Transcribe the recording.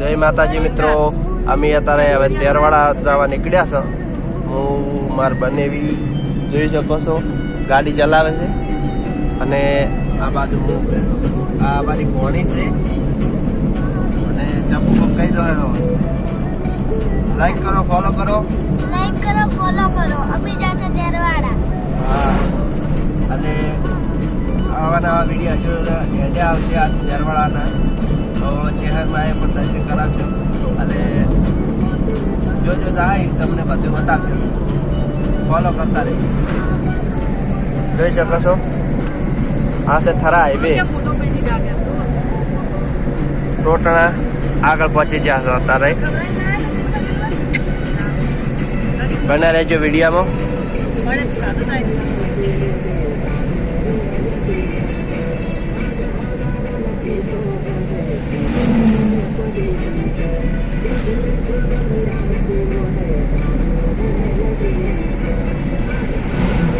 જય માતાજી મિત્રો, અમે અત્યારે હવે તેરવાડા જવા નીકળ્યા છો. હું માર બનેવી જોઈ શકો છો ગાડી ચલાવે છે અને આ બાજુ આ મારી કોણી છે અને ચંપુ કહી દો એનો લાઈક કરો ફોલો કરો અભી જશે તેરવાડા. હા અને આવા નવા વિડીયો જો હેડે આવશે આ તેરવાડાના તો શહેરમાં એ પણ દર્શન કરાવશે અને જો જાય તમને બધું બતાવશે. ફોલો કરતા રહેજો. જોઈ શકો છો આ છે થરા હાઈવે. ટોટણા આગળ પહોંચી ગયા છો અત્યારે. બને રહેજો વિડીયોમાં.